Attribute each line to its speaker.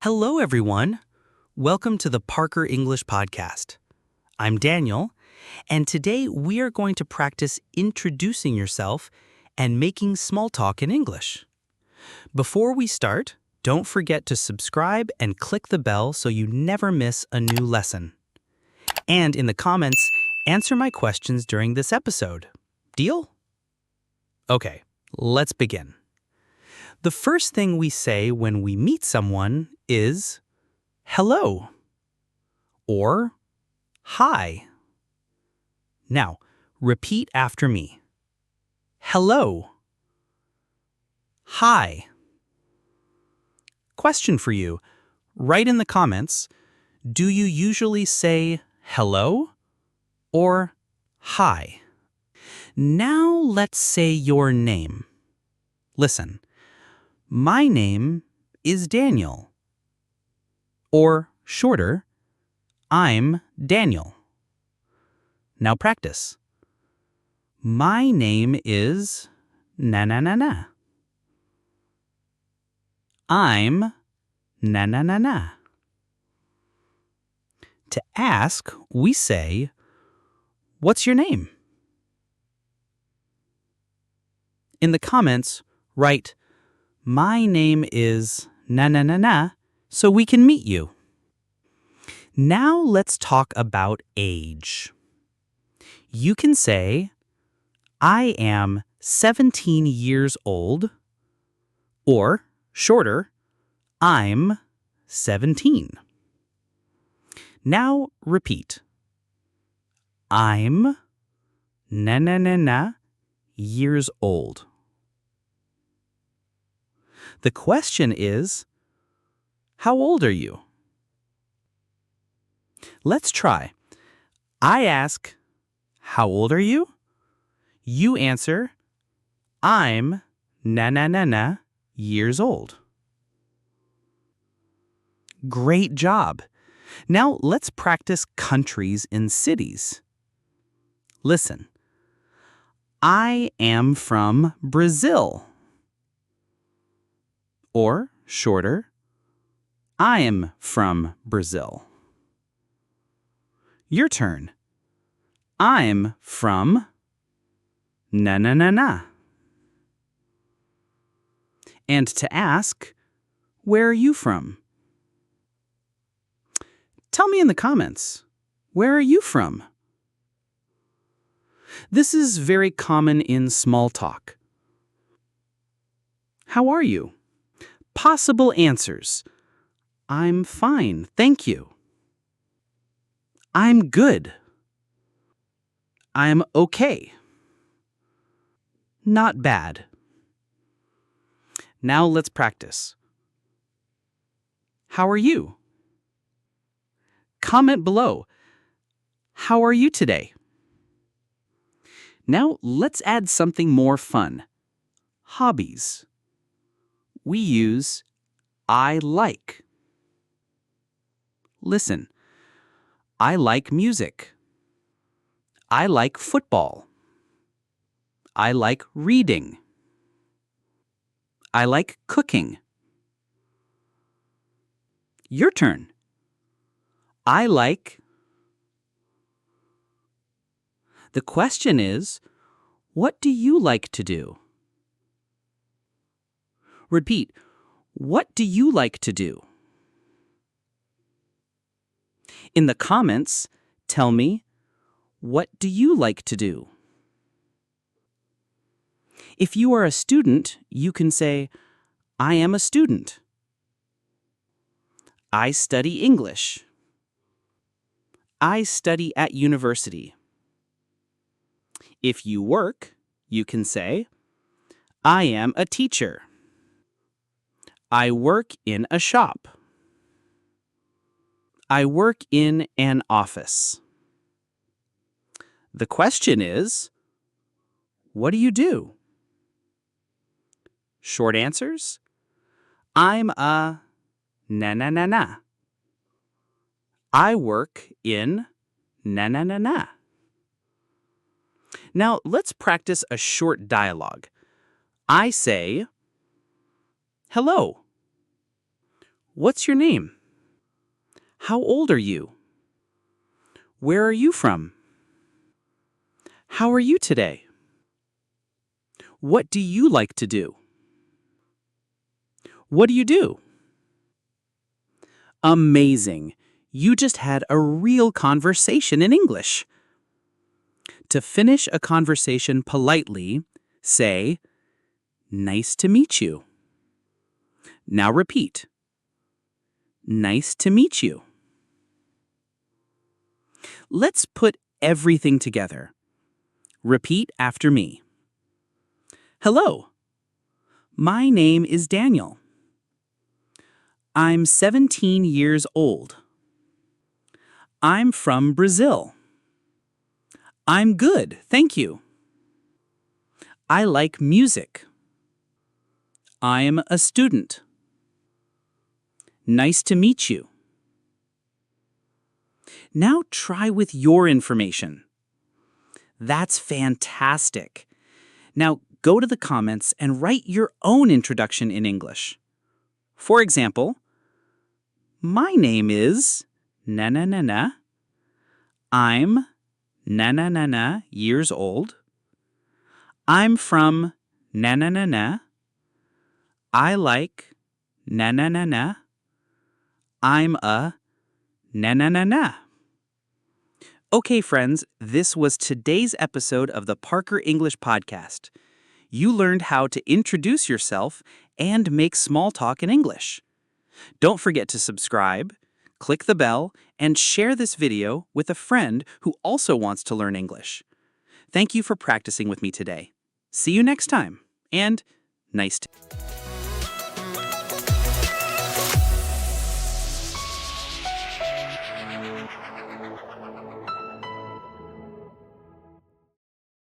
Speaker 1: Hello, everyone. Welcome to the Parker English Podcast. I'm Daniel, and today we are going to practice introducing yourself and making small talk in English. Before we start, don't forget to subscribe and click the bell so you never miss a new lesson. And in the comments, answer my questions during this episode. Deal? Okay, let's begin. The first thing we say when we meet someone is hello or hi. Now, repeat after me. Hello. Hi. Question for you. Write in the comments, do you usually say hello or hi? Now let's say your name. Listen. My name is Daniel. Or shorter, I'm Daniel. Now practice. My name is na. I'm na. To ask, we say, what's your name? In the comments, write, my name is na, so we can meet you. Now let's talk about age. You can say, I am 17 years old, or shorter, I'm 17. Now repeat. I'm na years old. The question is, how old are you? Let's try. I ask, how old are you? You answer, I'm na years old. Great job. Now let's practice countries and cities. Listen. I am from Brazil. Or, shorter, I am from Brazil. Your turn. I'm from na. And to ask, where are you from? Tell me in the comments, where are you from? This is very common in small talk. How are you? Possible answers. I'm fine, thank you. I'm good. I'm okay. Not bad. Now let's practice. How are you? Comment below. How are you today? Now let's add something more fun. Hobbies. We use I like. Listen. I like music. I like football. I like reading. I like cooking. Your turn. I like. The question is, what do you like to do? Repeat, what do you like to do? In the comments, tell me, what do you like to do? If you are a student, you can say, I am a student. I study English. I study at university. If you work, you can say, I am a teacher. I work in a shop. I work in an office. The question is, what do you do? Short answers? I'm a na. I work in na. Now let's practice a short dialogue. I say, hello. What's your name? How old are you? Where are you from? How are you today? What do you like to do? What do you do? Amazing! You just had a real conversation in English. To finish a conversation politely, say, "Nice to meet you." Now repeat, "Nice to meet you." Let's put everything together. Repeat after me. Hello. My name is Daniel. I'm 17 years old. I'm from Brazil. I'm good, thank you. I like music. I'm a student. Nice to meet you. Now try with your information. That's fantastic. Now go to the comments and write your own introduction in English. For example, my name is na-na-na-na. I'm na-na-na-na years old. I'm from na-na-na-na. I like na-na-na-na. I'm a na-na-na-na. Okay, friends, this was today's episode of the Parker English Podcast. You learned how to introduce yourself and make small talk in English. Don't forget to subscribe, click the bell, and share this video with a friend who also wants to learn English. Thank you for practicing with me today. See you next time, and nice to